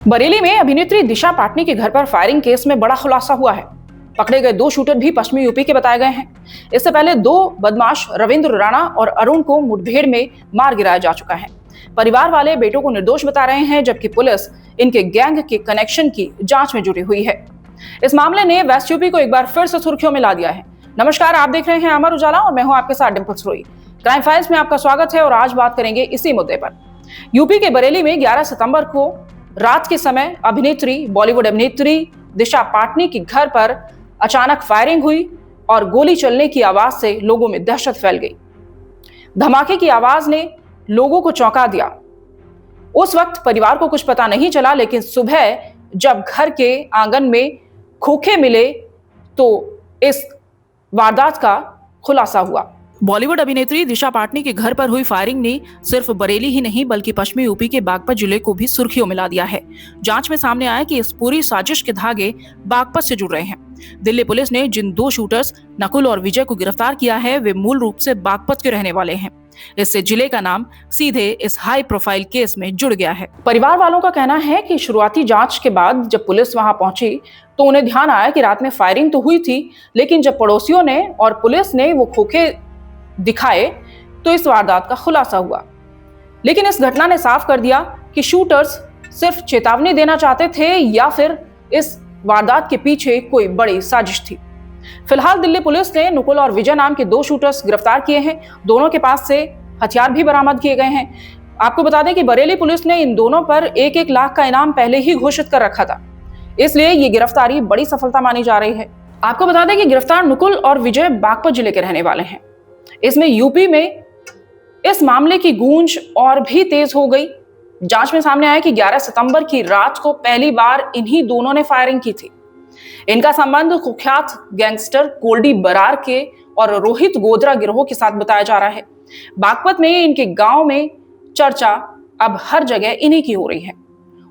बरेली में अभिनेत्री दिशा पाटनी के घर पर फायरिंग केस में बड़ा खुलासा हुआ है। पकड़े गए 2 शूटर भी पश्चिमी यूपी के बताए गए हैं। इससे पहले 2 बदमाश रविंद्र राणा और अरुण को मुठभेड़ में मार गिराया जा चुका है। परिवार वाले बेटों को निर्दोष बता रहे हैं, जबकि पुलिस इनके गैंग के कनेक्शन की जांच में जुटी हुई है। इस मामले ने वेस्ट यूपी को एक बार फिर से सुर्खियों में ला दिया है। नमस्कार, आप देख रहे हैं अमर उजाला और मैं हूं आपके साथ डिंपल सरोई। क्राइम फाइल्स में आपका स्वागत है और आज बात करेंगे इसी मुद्दे पर। यूपी के बरेली में 11 सितंबर को रात के समय बॉलीवुड अभिनेत्री दिशा पाटनी के घर पर अचानक फायरिंग हुई और गोली चलने की आवाज से लोगों में दहशत फैल गई। धमाके की आवाज ने लोगों को चौंका दिया। उस वक्त परिवार को कुछ पता नहीं चला, लेकिन सुबह जब घर के आंगन में खोखे मिले तो इस वारदात का खुलासा हुआ। बॉलीवुड अभिनेत्री दिशा पाटनी के घर पर हुई फायरिंग ने सिर्फ बरेली ही नहीं बल्कि पश्चिमी यूपी के बागपत जिले को भी सुर्खियों में ला दिया है। जांच में सामने आया कि इस पूरी साजिश के धागे बागपत से जुड़ रहे हैं। दिल्ली पुलिस ने जिन 2 शूटर्स नकुल और विजय को गिरफ्तार किया है, वे मूल रूप से बागपत के रहने वाले हैं। इससे जिले का नाम सीधे इस हाई प्रोफाइल केस में जुड़ गया है। परिवार वालों का कहना है कि शुरुआती जांच के बाद जब पुलिस वहां पहुंची तो उन्हें ध्यान आया कि रात में फायरिंग तो हुई थी, लेकिन जब पड़ोसियों ने और पुलिस ने वो खोखे दिखाए तो इस वारदात का खुलासा हुआ। लेकिन इस घटना ने साफ कर दिया कि शूटर्स सिर्फ चेतावनी देना चाहते थे या फिर इस वारदात के पीछे कोई बड़ी साजिश थी। फिलहाल दिल्ली पुलिस ने नकुल और विजय नाम के 2 शूटर्स गिरफ्तार किए हैं। दोनों के पास से हथियार भी बरामद किए गए हैं। आपको बता दें कि बरेली पुलिस ने इन दोनों पर 1-1 लाख का इनाम पहले ही घोषित कर रखा था, इसलिए ये गिरफ्तारी बड़ी सफलता मानी जा रही है। आपको बता दें कि गिरफ्तार नकुल और विजय बागपत जिले के रहने वाले हैं। इसमें यूपी में इस मामले की गूंज और भी तेज हो गई। जांच में सामने आया कि 11 सितंबर की रात को पहली बार इन्हीं दोनों ने फायरिंग की थी। इनका संबंध कुख्यात गैंगस्टर गोल्डी बरार के और रोहित गोदरा गिरोह के साथ बताया जा रहा है। बागपत में इनके गांव में चर्चा अब हर जगह इन्हीं की हो रही है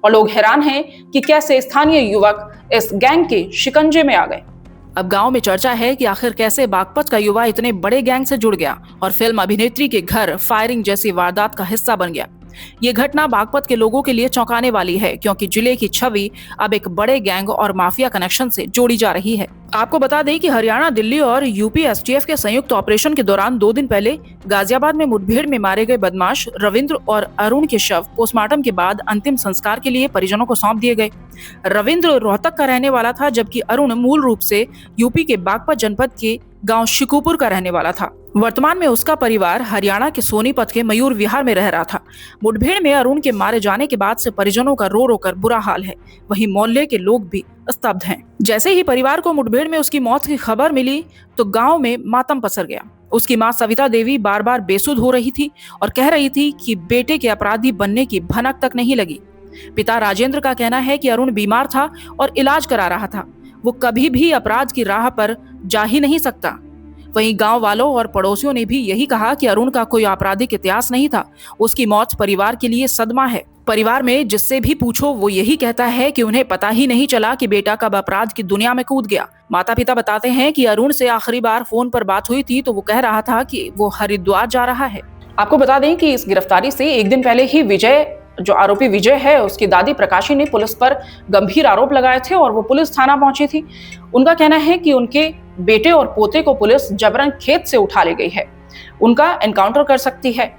और लोग हैरान हैं कि कैसे स्थानीय युवक इस गैंग के शिकंजे में आ गए। अब गांव में चर्चा है कि आखिर कैसे बागपत का युवा इतने बड़े गैंग से जुड़ गया और फिल्म अभिनेत्री के घर फायरिंग जैसी वारदात का हिस्सा बन गया। ये घटना बागपत के लोगों के लिए चौंकाने वाली है, क्योंकि जिले की छवि अब एक बड़े गैंग और माफिया कनेक्शन से जोड़ी जा रही है। आपको बता दें कि हरियाणा, दिल्ली और यूपी एसटीएफ के संयुक्त ऑपरेशन के दौरान 2 दिन पहले गाजियाबाद में मुठभेड़ में मारे गए बदमाश रविंद्र और अरुण के शव पोस्टमार्टम के बाद अंतिम संस्कार के लिए परिजनों को सौंप दिए गए। रविंद्र रोहतक का रहने वाला था, जबकि अरुण मूल रूप से यूपी के बागपत जनपद के गांव शिकूपुर का रहने वाला था। वर्तमान में उसका परिवार हरियाणा के सोनीपत के मयूर विहार में रह रहा था। मुठभेड़ में अरुण के मारे जाने के बाद से परिजनों का रो रो कर बुरा हाल है। वहीं मोहल्ले के लोग भी स्तब्ध हैं। जैसे ही परिवार को मुठभेड़ में उसकी मौत की खबर मिली तो गांव में मातम पसर गया। उसकी मां सविता देवी बार बार बेसुध हो रही थी और कह रही थी कि बेटे के अपराधी बनने की भनक तक नहीं लगी। पिता राजेंद्र का कहना है कि अरुण बीमार था और इलाज करा रहा था। वो कभी भी अपराध की राह पर जा ही नहीं सकता। वहीं गांव वालों और पड़ोसियों ने भी यही कहा कि अरुण का कोई आपराधिक इतिहास नहीं था। उसकी मौत परिवार के लिए सदमा है। परिवार में जिससे भी पूछो वो यही कहता है कि उन्हें पता ही नहीं चला कि बेटा कब अपराध की दुनिया में कूद गया। माता पिता बताते हैं कि अरुण से आखिरी बार फोन पर बात हुई थी तो वो कह रहा था कि वो हरिद्वार जा रहा है। आपको बता दें कि इस गिरफ्तारी से एक दिन पहले ही विजय, जो आरोपी विजय है, उसकी दादी प्रकाशी ने पुलिस पर गंभीर आरोप लगाए थे और वो पुलिस थाना पहुंची थी। उनका कहना है कि उनके बेटे और पोते को पुलिस जबरन खेत से उठा ले गई है, उनका एनकाउंटर कर सकती है।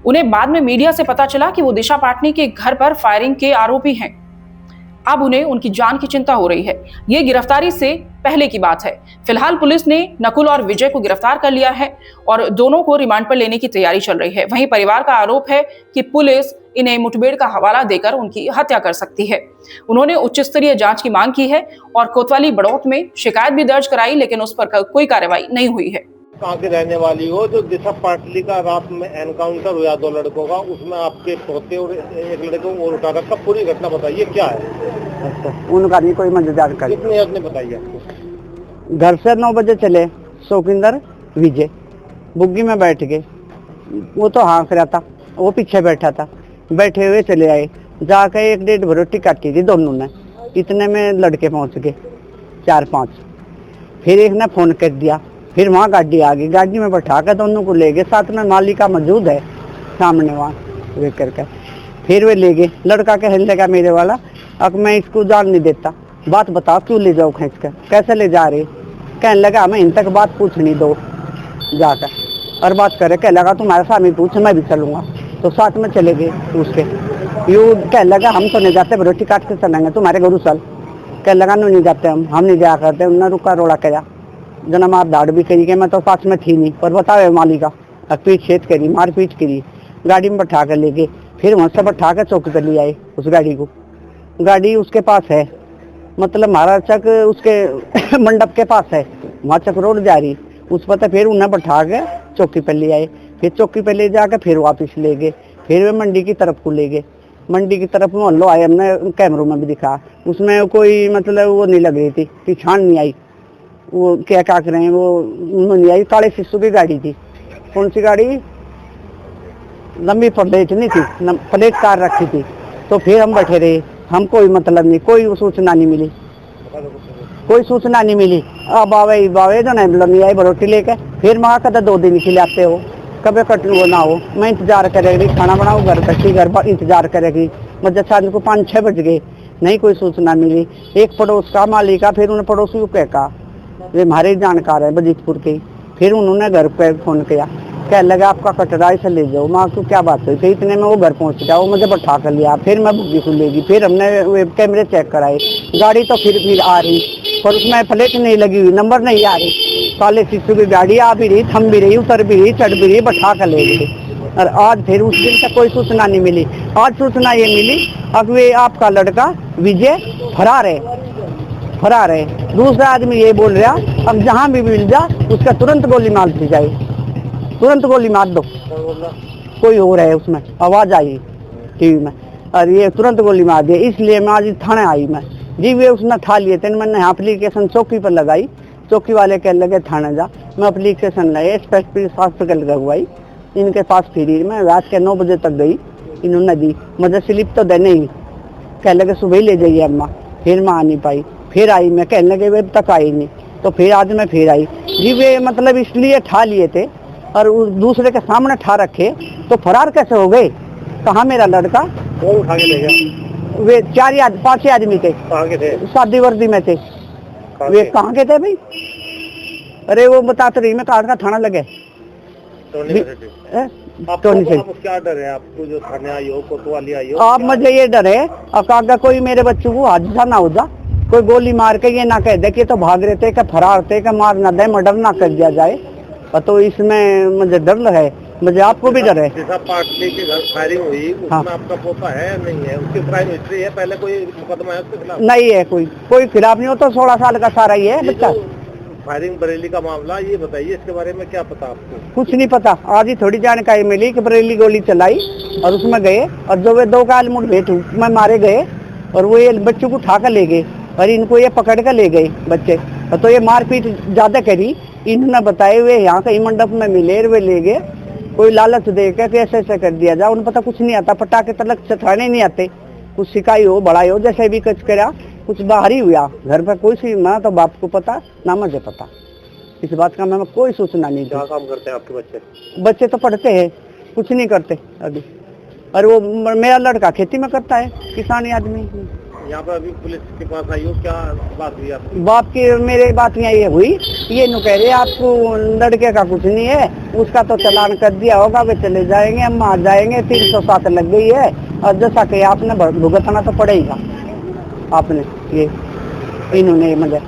उन्हें बाद में मीडिया से पता चला कि वो दिशा पाटनी के घर पर फायरिंग के आरोपी हैं। अब उन्हें उनकी जान की चिंता हो रही है। ये गिरफ्तारी से पहले की बात है। फिलहाल पुलिस ने नकुल और विजय को गिरफ्तार कर लिया है और दोनों को रिमांड पर लेने की तैयारी चल रही है। वहीं परिवार का आरोप है कि पुलिस इन्हें मुठभेड़ का हवाला देकर उनकी हत्या कर सकती है। उन्होंने उच्च स्तरीय जांच की मांग की है और कोतवाली बड़ौत में शिकायत भी दर्ज कराई, लेकिन उस पर कोई कार्रवाई नहीं हुई है। कहाँ की रहने वाली हो? जो दिशा पाटली का रात में एनकाउंटर हुआ 2 लड़कों का, उसमें आपके पोते और एक लड़के को उठा रखा, पूरी घटना बताइए क्या है? अच्छा, उनका नहीं कोई मददगार कर। कितनी आपने बताई आपको? घर से 9 बजे चले शौकिंदर विजय, बुग्गी में बैठ गए। वो तो हाँक रहा था, वो पीछे बैठा था। बैठे हुए चले आए, जाके 1-1.5 रोटी काटी थी दोनों ने। इतने में लड़के पहुंच गए 4-5। फिर एक ने फोन कर दिया, फिर वहाँ गाड़ी आ गई। गाड़ी में बैठा कर दोनों को ले गए। साथ में मालिका मौजूद है सामने वहाँ वे करके। फिर वे ले गए। लड़का कहने लगा मेरे वाला अब मैं इसको जान नहीं देता, बात बताओ क्यों ले जाओ खींच कर, कैसे ले जा रहे। कहने लगा हमें इन तक बात पूछनी दो जाकर, और बात करे कह लगा तुम्हारे सामने पूछ मैं भी चलूंगा। तो साथ में चले गए उसके, यूँ कह लगा हम तो नहीं जाते, रोटी काट के चलेंगे तुम्हारे गुरु साल। कह लगा नहीं जाते हम नहीं जाया करते। उन्होंने रुका रोड़ा किया, जना मार दाड़ भी करी के, मैं तो पास में थी नहीं, पर बताओ मालिका पीट छेद करी, मार पीट करी, गाड़ी में बैठा कर ले गए। फिर वहाँ से बैठा कर चौकी पर ले आए उस गाड़ी को। गाड़ी उसके पास है, मतलब महाराज चक उसके मंडप के पास है, वहाँ चक रोड जा रही उस पर। फिर उन्हें बैठा के चौकी पर ले आए, फिर चौकी पर ले जाकर फिर वापस ले गए। फिर वे मंडी की तरफ को ले गए, मंडी की तरफ में लो आए, हमने कैमरों में भी दिखा, उसमें कोई मतलब वो नहीं लग रही थी, पिछाड़ नहीं आई, वो क्या कर रहे हैं वो नहीं आई। काले शिशु की गाड़ी थी, कौन सी गाड़ी, लंबी प्लेट नहीं थी, प्लेट कार रखी थी। तो फिर हम बैठे रहे, हम कोई मतलब नहीं, कोई सूचना नहीं मिली, कोई सूचना नहीं मिली। अब बावे बावे जो नहीं आई रोटी लेके, फिर वहाँ कदा 2 दिन खिलाते हो, कभी कट वो ना हो। मैं इंतजार करेगी, खाना बनाऊँ घर कच्ची, घर पर इंतजार करेगी। मुझे शाम को 5-6 बज गए, नहीं कोई सूचना मिली। एक पड़ोस का मालिक का, फिर उन्हें पड़ोसी को कहा, वे हमारे जानकार है बजीतपुर के। फिर उन्होंने घर पे फोन किया, कह लगा आपका कटरा से ले जाओ। माँ को क्या बात हुई थी, इतने में वो घर पहुंच गया, वो मुझे बैठा कर लिया। फिर मैं बुग्गी को लेगी, फिर हमने वेब कैमरे चेक कराए, गाड़ी तो फिर आ रही, पर उसमें प्लेट नहीं लगी हुई, नंबर नहीं आ रही। काले शिशु की गाड़ी आ भी रही, थम भी रही, उतर भी रही, चढ़ भी रही, बैठा कर ले गई। और आज फिर उस दिन से कोई सूचना नहीं मिली। आज सूचना ये मिली अब वे आपका लड़का विजय फरार है। दूसरा आदमी ये बोल रहा अब जहाँ भी मिल जा उसका तुरंत गोली मार दी जाए, तुरंत गोली मार दो। कोई हो रहा है उसमें आवाज आई टीवी में, और ये तुरंत गोली मार दी। इसलिए मैं आज थाने आई मैं जी, वे उसने ठा लिए थे। मैंने एप्लीकेशन चौकी पर लगाई, चौकी वाले कह लगे थाने जा। मैं एप्लीकेशन लाए, शास्त्र के लगवाई, इनके पास फिरी। मैं रात के 9 बजे तक गई, इन्होंने दी, मुझे स्लिप तो देने ही, कह लगे सुबह ही ले जाइए अम्मा। फिर मैं आ नहीं पाई, फिर आई मैं, कहने लगे वे तक आई नहीं। तो फिर आज मैं फिर आई जी। वे मतलब इसलिए ठा लिए थे और दूसरे के सामने ठा रखे, तो फरार कैसे हो गए? कहाँ मेरा लड़का? कौन उठा के ले गया? वे 5 आदमी थे, कहाँ के थे? शादी वर्दी में थे। वे कहाँ के थे भाई? अरे वो बताते रही मैं, कहाँ का थाना लगे टोनी से। आपको क्या डर है, आपको जो थाने आई हो, कोतवाली आई हो? आप मुझे ये डर है अगर कोई मेरे बच्चों को हादसा ना हो जा, कोई गोली मार के ये ना कह दे कि तो भाग रहे थे, कि फरार थे, कि मार ना दे, मर्डर ना कर दिया जाए। तो इसमें मुझे डर है, मुझे आपको भी डर है। जैसा पाटली के घर फायरिंग हुई उसमें हाँ। आपका पोता है या नहीं है? उसकी क्राइम हिस्ट्री है, पहले कोई मुकदमा है उसके खिलाफ? नहीं है, कोई खिलाफ नहीं हो। तो 16 साल का सारा ही है बच्चा। फायरिंग बरेली का मामला, ये बताइए इसके बारे में क्या पता आपको? कुछ नहीं पता, आज ही थोड़ी जानकारी मिली कि बरेली गोली चलाई और उसमें गए, और जो वे 2 काल मुठभेड़ में मारे गए और वो ये बच्चों को उठा कर ले गए और इनको ये पकड़ कर ले गए बच्चे। तो ये मारपीट ज्यादा करी, इन्होंने बताए हुए यहाँ कहीं मंडप में मिले, वे ले गए, कोई लालच दे के ऐसे ऐसे कर दिया जा। उन्हें पता कुछ नहीं आता, पटाखे तलक चथाने नहीं आते, कुछ सिकाई हो बड़ाई हो, जैसे भी कुछ करा, कुछ बाहर ही हुआ। घर पर कोई सी ना तो बाप को पता ना मुझे पता, इस बात का मैं कोई सूचना नहीं। क्या काम करते हैं आपके बच्चे? बच्चे तो पढ़ते हैं, कुछ नहीं करते अभी। और वो मेरा लड़का खेती में करता है, किसानी आदमी। यहाँ पर अभी पुलिस के पास आई हो, क्या बात हुई आपकी? बाप की मेरे बात यहाँ ये हुई, ये नु कह रहे आपको लड़के का कुछ नहीं है, उसका तो चालान कर दिया होगा, वे चले जाएंगे, हम आ जाएंगे, 307 लग गई है, और जैसा कि आपने भुगतना तो पड़ेगा आपने। ये इन्होंने मुझे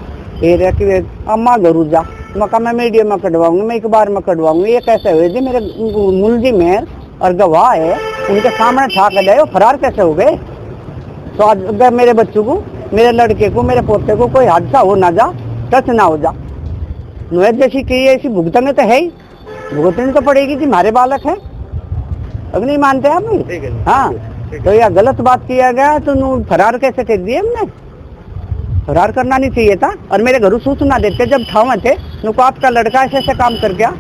ये कि अम्मा घरू जा, मैं मीडिया में कटवाऊंगी, मैं 1 बार में कटवाऊंगी। ये कैसे हुए जी? मेरे मुलजिम है और गवाह है, उनके सामने ठा कर गए, फरार कैसे हो गए? तो आज अगर मेरे बच्चों को, मेरे लड़के को, मेरे पोते को कोई हादसा हो ना जा, टच ना हो जा, नुए जैसी की ऐसी भुगतने तो है ही, भुगतनी तो पड़ेगी जी, हमारे बालक है। अब नहीं मानते आप? नहीं। हाँ, तो यह गलत बात किया गया, तो फरार कैसे कर दिए हमने? फरार करना नहीं चाहिए था। और मेरे घरों सूचना देते जब ठाव थे, नुको आपका लड़का ऐसे ऐसे काम कर गया,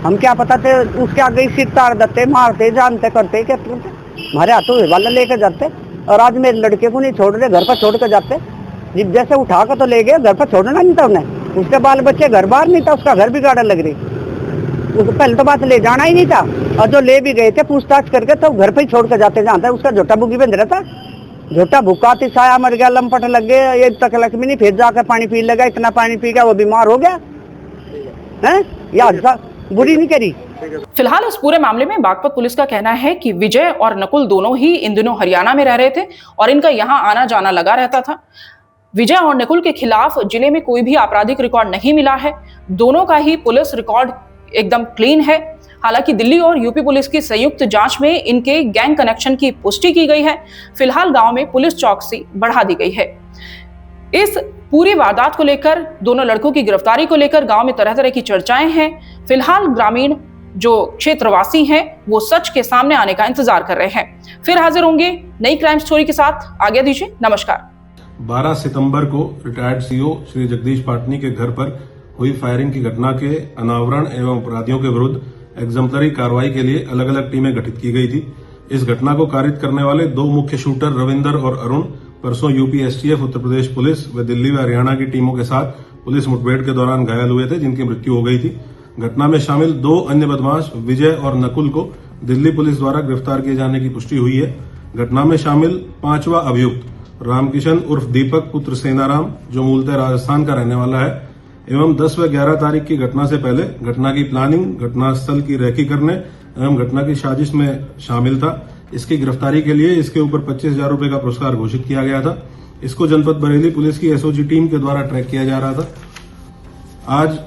हम क्या पता थे, उसके आगे सिर तार देते, मारते, जानते, करते, क्या हमारे हाथों वाला लेकर जाते। और आज मेरे लड़के को नहीं छोड़ रहे, घर पर छोड़ कर जाते। जब जैसे उठा कर तो ले गए, घर पर छोड़ना नहीं था उन्हें, उसके बाल बच्चे घर बार नहीं था, उसका घर भी गाड़ा लग रही, उसको पहले तो बात ले जाना ही नहीं था। और जो ले भी गए थे पूछताछ करके, तो घर पर ही छोड़ कर जाते, जहाँ था उसका झोटा बुगी बंद रहा था, झोटा भूखा थी, साया मर गया, लंपट लग गए, एक तक लक्ष्मी नहीं, फिर जाकर पानी पी लगा, इतना पानी पी गया वो बीमार हो गया है। या बुरी नहीं करी। फिलहाल इस पूरे मामले में बागपत पुलिस का कहना है कि विजय और नकुल दोनों ही इन दिनों हरियाणा में रह रहे थे और इनका यहां आना जाना लगा रहता था। विजय और नकुल के खिलाफ जिले में कोई भी आपराधिक रिकॉर्ड नहीं मिला है। दोनों का ही पुलिस रिकॉर्ड एकदम क्लीन है। हालांकि दिल्ली और यूपी पुलिस की संयुक्त जांच में इनके गैंग कनेक्शन की पुष्टि की गई है। फिलहाल गांव में पुलिस चौकसी बढ़ा दी गई है। इस पूरी वारदात को लेकर, दोनों लड़कों की गिरफ्तारी को लेकर गांव में तरह तरह की चर्चाएं हैं। फिलहाल ग्रामीण जो क्षेत्रवासी हैं वो सच के सामने आने का इंतजार कर रहे हैं। फिर हाजिर होंगे नई क्राइम स्टोरी के साथ। आज्ञा दीजिए, नमस्कार। 12 सितंबर को रिटायर्ड सीओ श्री जगदीश पाटनी के घर पर हुई फायरिंग की घटना के अनावरण एवं अपराधियों के विरुद्ध एग्जम्पलरी कार्रवाई के लिए अलग अलग टीमें गठित की गई थी। इस घटना को कारित करने वाले दो मुख्य शूटर रविंदर और अरुण परसों UP STF, Uttar Pradesh police व दिल्ली व हरियाणा की टीमों के साथ पुलिस मुठभेड़ के दौरान घायल हुए थे, जिनकी मृत्यु हो गई थी। घटना में शामिल दो अन्य बदमाश विजय और नकुल को दिल्ली पुलिस द्वारा गिरफ्तार किए जाने की पुष्टि हुई है। घटना में शामिल 5वां अभियुक्त रामकिशन उर्फ दीपक पुत्र सेनाराम, जो मूलतः राजस्थान का रहने वाला है, एवं 10 व 11 तारीख की घटना से पहले घटना की प्लानिंग, घटनास्थल की रेकी करने एवं घटना की साजिश में शामिल था। इसकी गिरफ्तारी के लिए इसके ऊपर 25,000 रुपए का पुरस्कार घोषित किया गया था। इसको जनपद बरेली पुलिस की एसओजी टीम के द्वारा ट्रैक किया जा रहा था। आज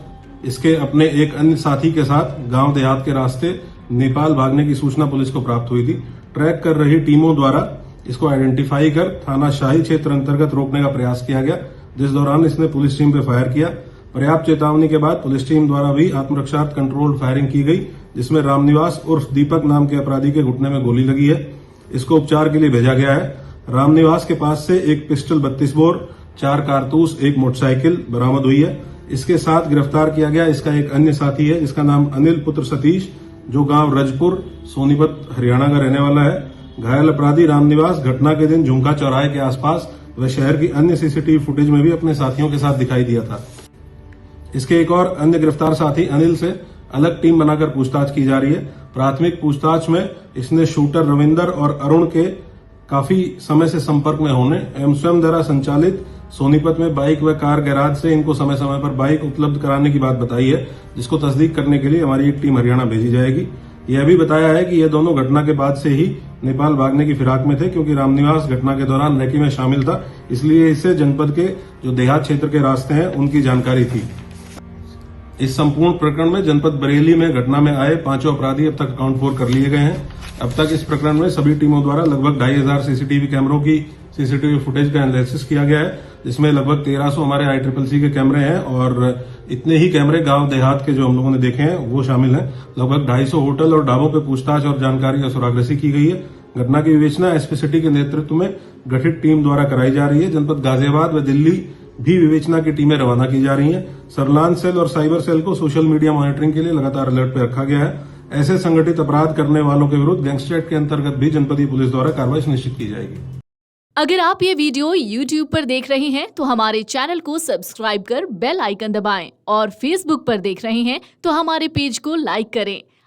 इसके अपने एक अन्य साथी के साथ गांव देहात के रास्ते नेपाल भागने की सूचना पुलिस को प्राप्त हुई थी। ट्रैक कर रही टीमों द्वारा इसको आइडेंटिफाई कर थाना शाही क्षेत्र अंतर्गत रोकने का प्रयास किया गया, जिस दौरान इसने पुलिस टीम पर फायर किया। पर्याप्त चेतावनी के बाद पुलिस टीम द्वारा भी आत्मरक्षार्थ कंट्रोल्ड फायरिंग की गई, जिसमें रामनिवास उर्फ दीपक नाम के अपराधी के घुटने में गोली लगी है। इसको उपचार के लिए भेजा गया है। रामनिवास के पास से एक पिस्टल 32 बोर, 4 कारतूस, एक मोटरसाइकिल बरामद हुई है। इसके साथ गिरफ्तार किया गया इसका एक अन्य साथी है, जिसका नाम अनिल पुत्र सतीश, जो गांव रजपुर सोनीपत हरियाणा का रहने वाला है। घायल अपराधी रामनिवास घटना के दिन झुमका चौराहे के आसपास व शहर की अन्य सीसीटीवी फुटेज में भी अपने साथियों के साथ दिखाई दिया था। इसके एक और अन्य गिरफ्तार साथी अनिल से अलग टीम बनाकर पूछताछ की जा रही है। प्राथमिक पूछताछ में इसने शूटर रविंदर और अरुण के काफी समय से संपर्क में होने एवं स्वयं द्वारा संचालित सोनीपत में बाइक व कार गैराज से इनको समय समय पर बाइक उपलब्ध कराने की बात बताई है, जिसको तस्दीक करने के लिए हमारी एक टीम हरियाणा भेजी जाएगी। यह भी बताया है कि ये दोनों घटना के बाद से ही नेपाल भागने की फिराक में थे, क्योंकि रामनिवास घटना के दौरान रेकी में शामिल था, इसलिए इससे जनपद के जो देहात क्षेत्र के रास्ते हैं उनकी जानकारी थी। इस संपूर्ण प्रकरण में जनपद बरेली में घटना में आए 5 अपराधी अब तक अकाउंट 4 कर लिए गए हैं। अब तक इस प्रकरण में सभी टीमों द्वारा लगभग 2,500 सीसीटीवी कैमरों की सीसीटीवी फुटेज का एनालिसिस किया गया है, जिसमें लगभग 1300 हमारे ICCC के कैमरे हैं और इतने ही कैमरे गांव देहात के जो हम लोगों ने देखे हैं वो शामिल हैं। लगभग 250 होटल और ढाबों पर पूछताछ और जानकारी और सुरागसी की गई है। घटना की विवेचना एसपी सिटी के नेतृत्व में गठित टीम द्वारा कराई जा रही है। जनपद गाजियाबाद व दिल्ली भी विवेचना की टीमें रवाना की जा रही हैं। सरलान सेल और साइबर सेल को सोशल मीडिया मॉनिटरिंग के लिए लगातार अलर्ट पर रखा गया है। ऐसे संगठित अपराध करने वालों के विरुद्ध गैंगस्टर एक्ट के अंतर्गत भी जनपदीय पुलिस द्वारा कार्रवाई सुनिश्चित की जाएगी। अगर आप ये वीडियो YouTube पर देख रहे हैं तो हमारे चैनल को सब्सक्राइब कर बेल आइकन दबाएं और Facebook पर देख रहे हैं तो हमारे पेज को लाइक करें।